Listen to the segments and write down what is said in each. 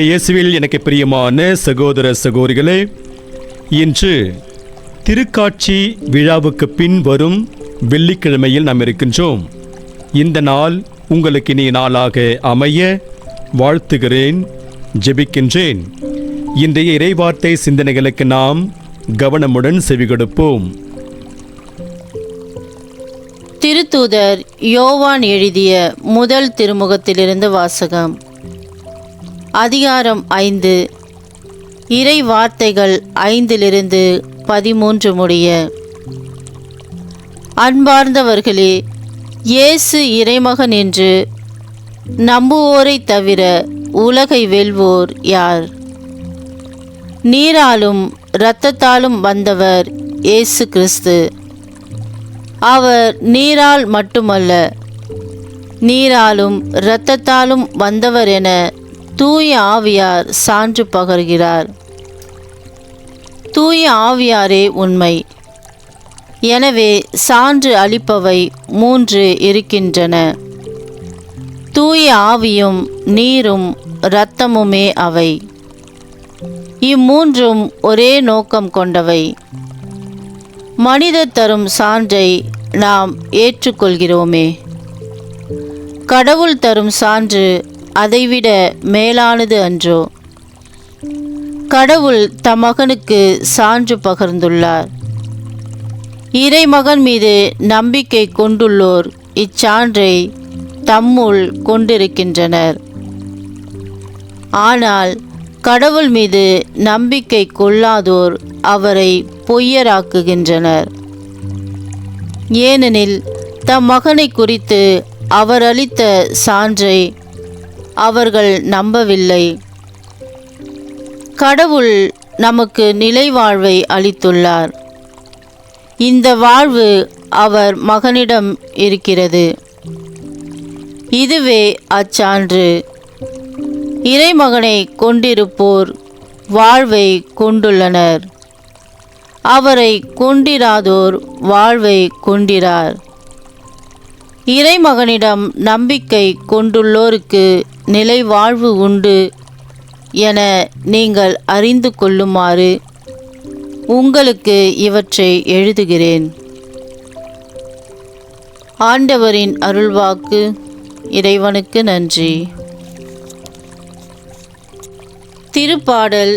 இயேசுவில் எனக்கு பிரியமான சகோதர சகோதரிகளே, இன்று திருக்காட்சி விழாவுக்கு பின் வரும் வெள்ளிக்கிழமையில் நாம் இருக்கின்றோம். இந்த நாள் உங்களுக்கு இனிய நாளாக அமைய வாழ்த்துகிறேன், ஜெபிக்கின்றேன். இன்றைய இறைவார்த்தை சிந்தனைகளுக்கு நாம் கவனமுடன் செவிகொடுப்போம். திருத்தூதர் யோவான் எழுதிய முதல் திருமுகத்திலிருந்து வாசகம். அதிகாரம் 5, இறை வார்த்தைகள் 5-13 முடிய. அன்பார்ந்தவர்களே, இயேசு இறைமகன் என்று நம்புவோரை தவிர உலகை வெல்வோர் யார்? நீராலும் இரத்தத்தாலும் வந்தவர் இயேசு கிறிஸ்து. அவர் நீரால் மட்டுமல்ல, நீராலும் இரத்தத்தாலும் வந்தவர் என தூய ஆவியார் சான்று பகர்கிறார். தூய ஆவியாரே உண்மை. எனவே சான்று அளிப்பவை 3 இருக்கின்றன. தூய ஆவியும் நீரும் இரத்தமுமே அவை. இம்மூன்றும் ஒரே நோக்கம் கொண்டவை. மனிதர் தரும் சான்றை நாம் ஏற்றுக்கொள்கிறோமே. கடவுள் தரும் சான்று அதைவிட மேலானது அன்றோ? கடவுள் தம் மகனுக்கு சான்று பகர்ந்துள்ளார். இறைமகன் மீது நம்பிக்கை கொண்டுள்ளோர் இச்சான்றை தம்முள் கொண்டிருக்கின்றனர். ஆனால் கடவுள் மீது நம்பிக்கை கொள்ளாதோர் அவரை பொய்யராக்குகின்றனர். ஏனெனில் தம் மகனை குறித்து அவர் அளித்த சான்றை அவர்கள் நம்பவில்லை. கடவுள் நமக்கு நிலை வாழ்வை அளித்துள்ளார். இந்த வாழ்வு அவர் மகனிடம் இருக்கிறது. இதுவே அச்சான்று. இறைமகனை கொண்டிருப்போர் வாழ்வை கொண்டுள்ளனர். அவரை கொண்டிராதோர் வாழ்வை கொண்டிரார். இறைமகனிடம் நம்பிக்கை கொண்டுள்ளோருக்கு நிலை வாழ்வு உண்டு என நீங்கள் அறிந்து கொள்ளுமாறு உங்களுக்கு இவற்றை எழுதுகிறேன். ஆண்டவரின் அருள்வாக்கு. இறைவனுக்கு நன்றி. திருப்பாடல்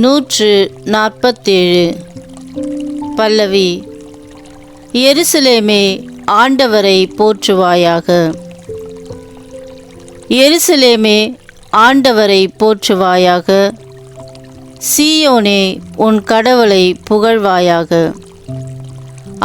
147. பல்லவி. எருசலேமே, ஆண்டவரை போற்றுவாயாக. எருசலேமே, ஆண்டவரை போற்றுவாயாக. சீயோனே, உன் கடவுளை புகழ்வாயாக.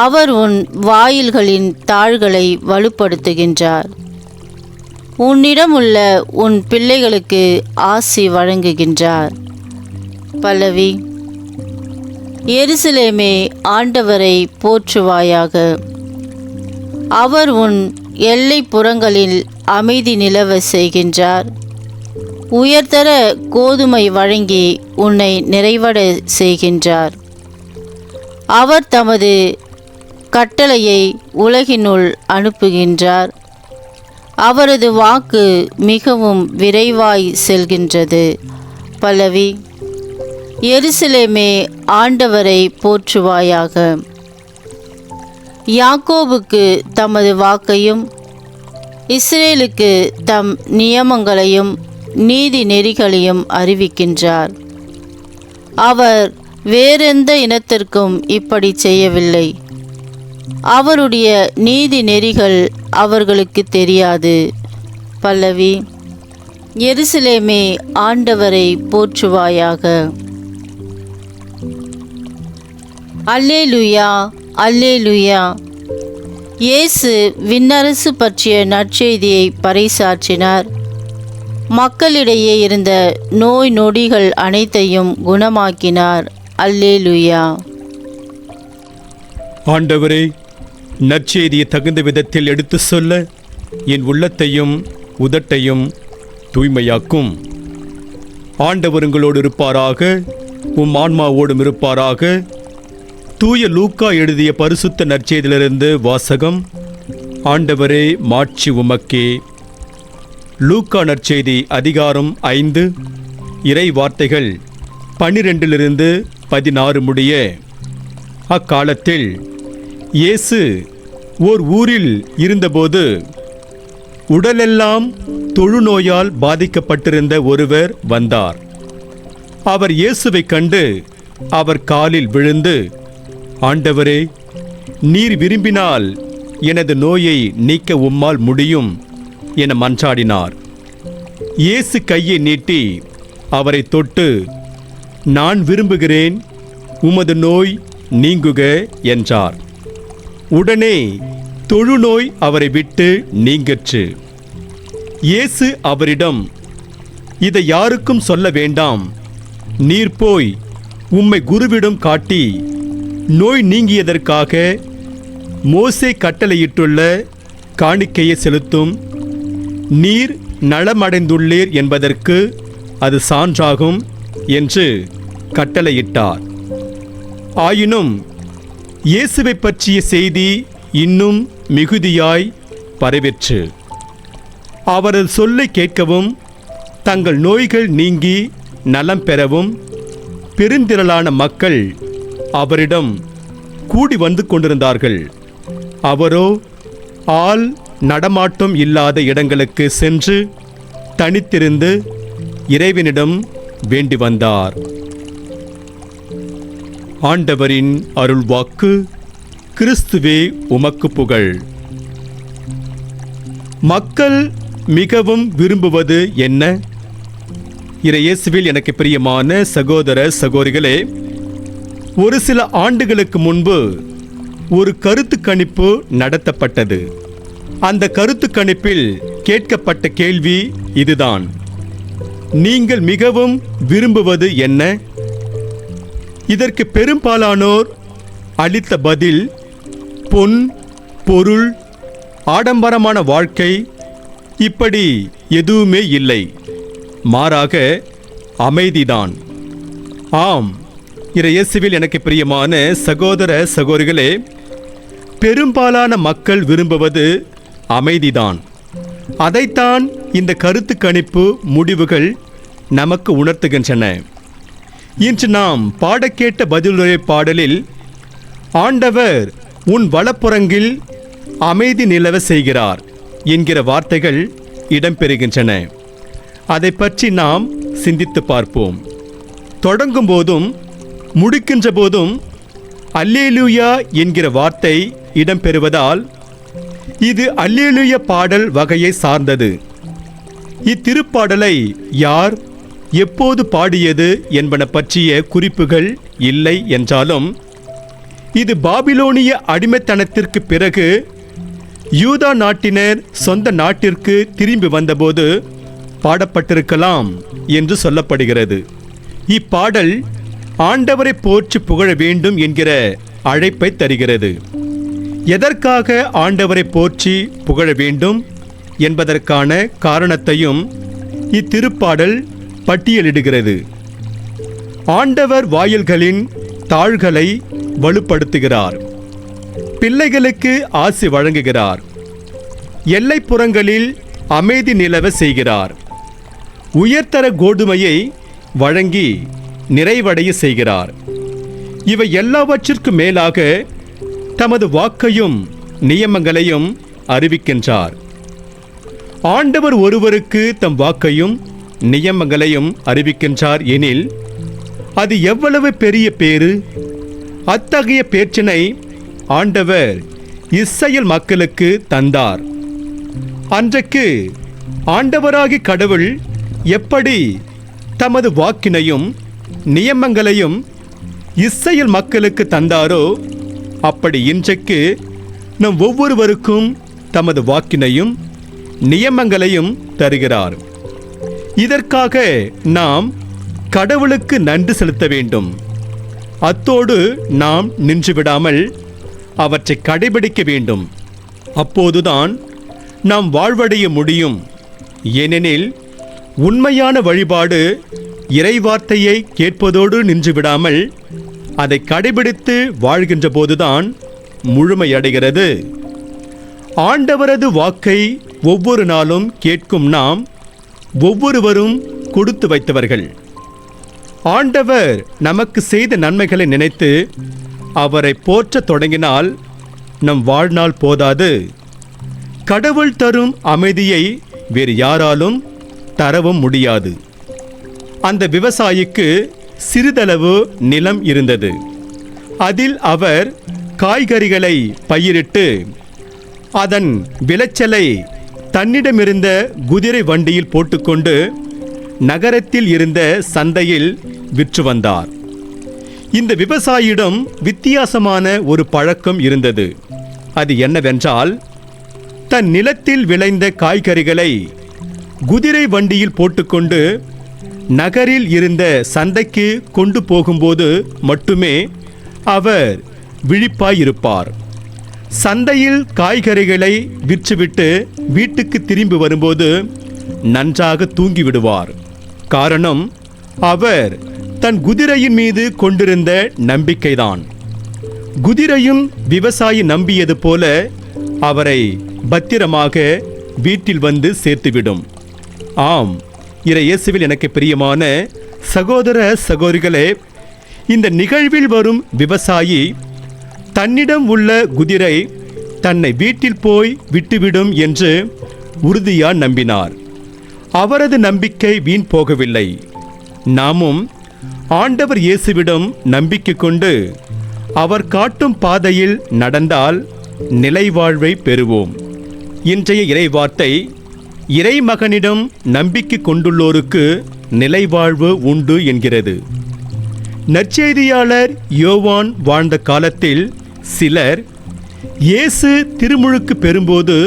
அவர் உன் வாயில்களின் தாள்களை வலுப்படுத்துகின்றார். உன்னிடமுள்ள உன் பிள்ளைகளுக்கு ஆசி வழங்குகின்றார். பல்லவி. எருசலேமே, ஆண்டவரை போற்றுவாயாக. அவர் உன் எல்லை புறங்களில் அமைதி நிலவ செய்கின்றார். உயர்தர கோதுமை வழங்கி உன்னை நிறைவட செய்கின்றார். அவர் தமது கட்டளையை உலகினுள் அனுப்புகின்றார். அவரது வாக்கு மிகவும் விரைவாய் செல்கின்றது. பல்லவி. எருசலேமே, ஆண்டவரை போற்றுவாயாக. யாக்கோபுக்கு தமது வாக்கையும் இஸ்ரேலுக்கு தம் நியமங்களையும் நீதி நெறிகளையும் அறிவிக்கின்றார். அவர் வேறெந்த இனத்திற்கும் இப்படி செய்யவில்லை. அவருடைய நீதி நெறிகள் அவர்களுக்கு தெரியாது. பல்லவி. எருசலேமே, ஆண்டவரை போற்றுவாயாக. அல்லேலூயா, அல்லேலூயா. இயேசு விண்ணரசு பற்றிய நற்செய்தியை பறைசாற்றினார். மக்களிடையே இருந்த நோய் நொடிகள் அனைத்தையும் குணமாக்கினார். அல்லேலூயா. ஆண்டவரே, நற்செய்தியை தகுந்த விதத்தில் எடுத்து சொல்ல என் உள்ளத்தையும் உதட்டையும் தூய்மையாக்கும். ஆண்டவர் உங்களோடு இருப்பாராக, உம் ஆன்மாவோடும் இருப்பாராக. தூய லூக்கா எழுதிய பரிசுத்த நற்செய்தியிலிருந்து வாசகம். ஆண்டவரே, மாட்சி உமக்கே. லூக்கா நற்செய்தி அதிகாரம் 5 இறை வார்த்தைகள் 12-16 முடிய. அக்காலத்தில் இயேசு ஓர் ஊரில் இருந்தபோது உடலெல்லாம் தொழுநோயால் பாதிக்கப்பட்டிருந்த ஒருவர் வந்தார். அவர் இயேசுவை கண்டு அவர் காலில் விழுந்து, ஆண்டவரே, நீர் விரும்பினால் எனது நோயை நீக்க உம்மால் முடியும் என மன்றாடினார். இயேசு கையை நீட்டி அவரை தொட்டு, நான் விரும்புகிறேன், உமது நோய் நீங்குக என்றார். உடனே தொழுநோய் அவரை விட்டு நீங்கிற்று. இயேசு அவரிடம், இதை யாருக்கும் சொல்ல வேண்டாம், நீர் போய் உம்மை குருவிடம் காட்டி நோய் நீங்கியதற்காக மோசே கட்டளையிட்டுள்ள காணிக்கையை செலுத்தும். நீர் நலமடைந்துள்ளீர் என்பதற்கு அது சான்றாகும் என்று கட்டளையிட்டார். ஆயினும் இயேசுவை பற்றிய செய்தி இன்னும் மிகுதியாய் பரவிற்று. அவரது சொல்லை கேட்கவும் தங்கள் நோய்கள் நீங்கி நலம் பெறவும் பெருந்திரளான மக்கள் அவரிடம் கூடி வந்து கொண்டிருந்தார்கள். அவரோ ஆள் நடமாட்டம் இல்லாத இடங்களுக்கு சென்று தனித்திருந்து இறைவனிடம் வேண்டி வந்தார். ஆண்டவரின் அருள்வாக்கு. கிறிஸ்துவே உமக்கு புகழ். மக்கள் மிகவும் விரும்புவது என்ன? இயேசுவில் எனக்கு பிரியமான சகோதர சகோதரிகளே, ஒரு சில ஆண்டுகளுக்கு முன்பு ஒரு கருத்து கணிப்பு நடத்தப்பட்டது. அந்த கருத்து கணிப்பில் கேட்கப்பட்ட கேள்வி இதுதான்: நீங்கள் மிகவும் விரும்புவது என்ன? இதற்கு பெரும்பாலானோர் அளித்த பதில் பொன், பொருள், ஆடம்பரமான வாழ்க்கை, இப்படி எதுவுமே இல்லை. மாறாக அமைதிதான். ஆம், இயேசுவில் எனக்கு பிரியமான சகோதர சகோதரிகளே, பெரும்பாலான மக்கள் விரும்புவது அமைதிதான். அதைத்தான் இந்த கருத்து கணிப்பு முடிவுகள் நமக்கு உணர்த்துகின்றன. இன்று நாம் பாடக்கேட்ட பதிலுரை பாடலில் ஆண்டவர் உன் வலப்புறங்கில் அமைதி நிலவ செய்கிறார் என்கிற வார்த்தைகள் இடம்பெறுகின்றன. அதை பற்றி நாம் சிந்தித்து பார்ப்போம். தொடங்கும் போதும் முடிக்கின்ற போதும் அல்லேலூயா என்கிற வார்த்தை இடம்பெறுவதால் இது அல்லேலூயா பாடல் வகையை சார்ந்தது. இத்திருப்பாடலை யார் எப்போது பாடியது என்பன பற்றிய குறிப்புகள் இல்லை என்றாலும், இது பாபிலோனிய அடிமைத்தனத்திற்கு பிறகு யூதா நாட்டினர் சொந்த நாட்டிற்கு திரும்பி வந்தபோது பாடப்பட்டிருக்கலாம் என்று சொல்லப்படுகிறது. இப்பாடல் ஆண்டவரை போற்றி புகழ வேண்டும் என்கிற அழைப்பை தருகிறது. எதற்காக ஆண்டவரை போற்றி புகழ வேண்டும் என்பதற்கான காரணத்தையும் இத்திருப்பாடல் பட்டியலிடுகிறது. ஆண்டவர் வாயில்களின் தாள்களை வலுப்படுத்துகிறார். பிள்ளைகளுக்கு ஆசி வழங்குகிறார். எல்லைப்புறங்களில் அமைதி நிலவ செய்கிறார். உயர்தர கோதுமையை வழங்கி நிறைவடைய செய்கிறார். இவை எல்லாவற்றிற்கும் மேலாக தமது வாக்கையும் நியமங்களையும் அறிவிக்கின்றார். ஆண்டவர் ஒருவருக்கு தம் வாக்கையும் நியமங்களையும் அறிவிக்கின்றார் எனில் அது எவ்வளவு பெரிய பேறு! அத்தகைய பேச்சினை ஆண்டவர் இஸ்ரவேல் மக்களுக்கு தந்தார். அன்றைக்கு ஆண்டவராகிய கடவுள் எப்படி தமது வாக்கினையும் நியமங்களையும் இஸ்ரவேல் மக்களுக்கு தந்தாரோ, அப்படி இன்றைக்கு நம் ஒவ்வொருவருக்கும் தமது வாக்கினையும் நியமங்களையும் தருகிறார். இதற்காக நாம் கடவுளுக்கு நன்றி செலுத்த வேண்டும். அத்தோடு நாம் நின்றுவிடாமல் அவற்றை கடைபிடிக்க வேண்டும். அப்போதுதான் நாம் வாழ்வடைய முடியும். ஏனெனில் உண்மையான வழிபாடு இறைவார்த்தையை கேட்பதோடு நின்றுவிடாமல் அதை கடைபிடித்து வாழ்கின்ற போதுதான் முழுமையடைகிறது. ஆண்டவரது வாக்கை ஒவ்வொரு நாளும் கேட்கும் நாம் ஒவ்வொருவரும் கொடுத்து வைத்தவர்கள். ஆண்டவர் நமக்கு செய்த நன்மைகளை நினைத்து அவரை போற்றத் தொடங்கினால் நம் வாழ்நாள் போதாது. கடவுள் தரும் அமைதியை வேறு யாராலும் தரவும் முடியாது. அந்த விவசாயிக்கு சிறிதளவு நிலம் இருந்தது. அதில் அவர் காய்கறிகளை பயிரிட்டு அதன் விளைச்சலை தன்னிடமிருந்த குதிரை வண்டியில் போட்டுக்கொண்டு நகரத்தில் இருந்த சந்தையில் விற்று வந்தார். இந்த விவசாயியிடம் வித்தியாசமான ஒரு பழக்கம் இருந்தது. அது என்னவென்றால், தன் நிலத்தில் விளைந்த காய்கறிகளை குதிரை வண்டியில் போட்டுக்கொண்டு நகரில் இருந்த சந்தைக்கு கொண்டு போகும்போது மட்டுமே அவர் விழிப்பாயிருப்பார். சந்தையில் காய்கறிகளை விற்றுவிட்டு வீட்டுக்கு திரும்பி வரும்போது நன்றாக தூங்கிவிடுவார். காரணம், அவர் தன் குதிரையின் மீது கொண்டிருந்த நம்பிக்கைதான். குதிரையும் விவசாயி நம்பியது போல அவரை பத்திரமாக வீட்டில் வந்து சேர்த்துவிடும். ஆம், இயேசுவில் எனக்கு பிரியமான சகோதர சகோதரிகளே, இந்த நிகழ்வில் வரும் விவசாயி தன்னிடம் உள்ள குதிரை தன்னை வீட்டில் போய் விட்டுவிடும் என்று உறுதியாக நம்பினார். அவரது நம்பிக்கை வீண் போகவில்லை. நாமும் ஆண்டவர் இயேசுவிடம் நம்பிக்கை கொண்டு அவர் காட்டும் பாதையில் நடந்தால் நிலைவாழ்வை பெறுவோம். இன்றைய இறைவார்த்தை, இறைமகனிடம் நம்பிக்கை கொண்டுள்ளோருக்கு நிலைவாழ்வு உண்டு என்கிறது. நற்செய்தியாளர் யோவான் வாழ்ந்த காலத்தில் சிலர் இயேசு திருமுழுக்கு பெறும்போது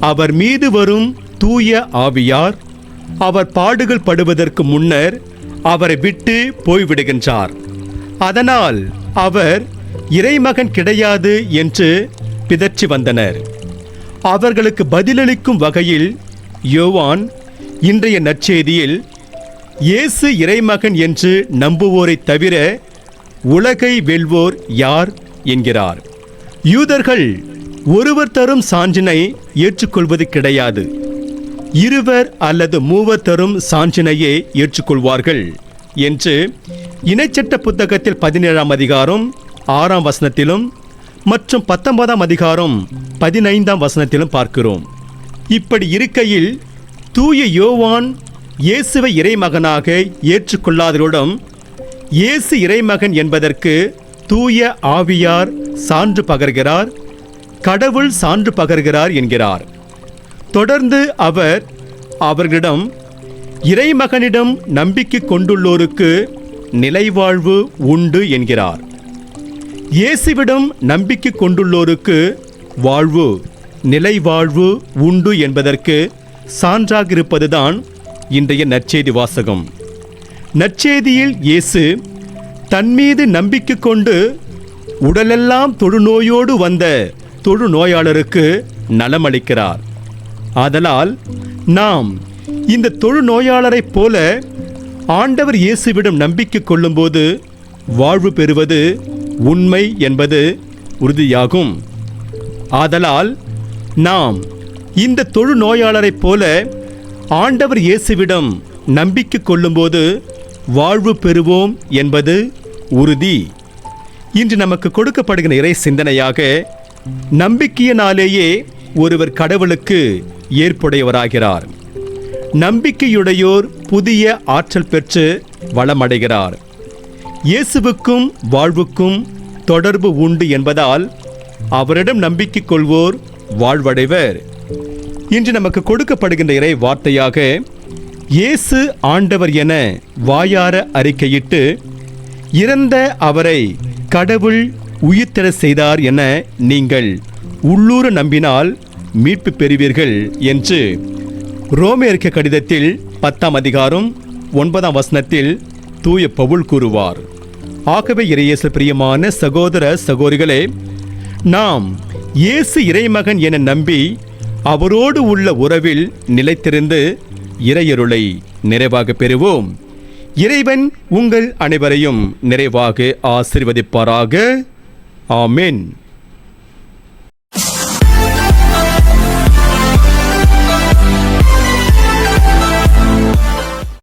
அவர் மீது வரும் தூய ஆவியார் அவர் பாடுகள் படுவதற்கு முன்னர் அவரை விட்டு போய்விடுகின்றார். அதனால் அவர் இறைமகன் கிடையாது என்று பிதற்றி வந்தனர். அவர்களுக்கு பதிலளிக்கும் வகையில் யோவான் இன்றைய நற்செய்தியில் இயேசு இறைமகன் என்று நம்புவோரை தவிர உலகை வெல்வோர் யார் என்கிறார். யூதர்கள் ஒருவர் தரும் சான்றினை ஏற்றுக்கொள்வது கிடையாது. இருவர் அல்லது மூவர் தரும் சான்றினையே ஏற்றுக்கொள்வார்கள் என்று இணைச்சட்ட புத்தகத்தில் 17ஆம் அதிகாரம் 6ஆம் வசனத்திலும் மற்றும் 19ஆம் அதிகாரம் 15ஆம் வசனத்திலும் பார்க்கிறோம். இப்படி இருக்கையில் தூய யோவான் இயேசுவை இறைமகனாக ஏற்றுக்கொள்ளாதவரிடம் இயேசு இறைமகன் என்பதற்கு தூய ஆவியார் சான்று பகர்கிறார், கடவுள் சான்று பகர்கிறார் என்கிறார். தொடர்ந்து அவர் அவர்களிடம் இறைமகனிடம் நம்பிக்கை கொண்டுள்ளோருக்கு நிலைவாழ்வு உண்டு என்கிறார். இயேசுவிடம் நம்பிக்கை கொண்டுள்ளோருக்கு வாழ்வு, நிலைவாழ்வு உண்டு என்பதற்கு சான்றாக இருப்பதுதான் இன்றைய நற்செய்தி வாசகம். நற்செய்தியில் இயேசு தன்மீது நம்பிக்கை கொண்டு உடலெல்லாம் தொழுநோயோடு வந்த தொழுநோயாளருக்கு நலமளிக்கிறார். ஆதலால் நாம் இந்த தொழுநோயாளரைப் போல ஆண்டவர் இயேசுவிடம் நம்பிக்கை கொள்ளும்போது வாழ்வு பெறுவது உண்மை என்பது உறுதியாகும். ஆதலால் நாம் இந்த தொழுநோயாளரைப் போல ஆண்டவர் இயேசுவிடம் நம்பிக்கை கொள்ளும்போது வாழ்வு பெறுவோம் என்பது உறுதி. இன்று நமக்கு கொடுக்கப்படுகிற இறை சிந்தனையாக, நம்பிக்கையினாலேயே ஒருவர் கடவுளுக்கு ஏற்புடையவராகிறார். நம்பிக்கையுடையோர் புதிய ஆற்றல் பெற்று வளமடைகிறார். இயேசுவுக்கும் வாழ்வுக்கும் தொடர்பு உண்டு என்பதால் அவரிடம் நம்பிக்கை கொள்வோர் வாழ்வடைவர். இன்று நமக்கு கொடுக்கப்படுகின்ற இறை வார்த்தையாக, இயேசு ஆண்டவர் என வாயார அறிக்கையிட்டு இறந்த அவரை கடவுள் உயிர்த்தெழ செய்தார் என நீங்கள் உள்ளூர நம்பினால் மீட்பு பெறுவீர்கள் என்று ரோமேயருக்கு கடிதத்தில் 10ஆம் அதிகாரம் 9ஆம் வசனத்தில் தூய பவுல் கூறுவார். ஆகவே இறையேசு பிரியமான சகோதர சகோதரிகளே, நாம் இயேசு இறைமகன் என நம்பி அவரோடு உள்ள உறவில் நிலைத்திருந்து இறையருளை நிறைவாக பெறுவோம். இறைவன் உங்கள் அனைவரையும் நிறைவாக ஆசீர்வதிப்பாராக. ஆமென்.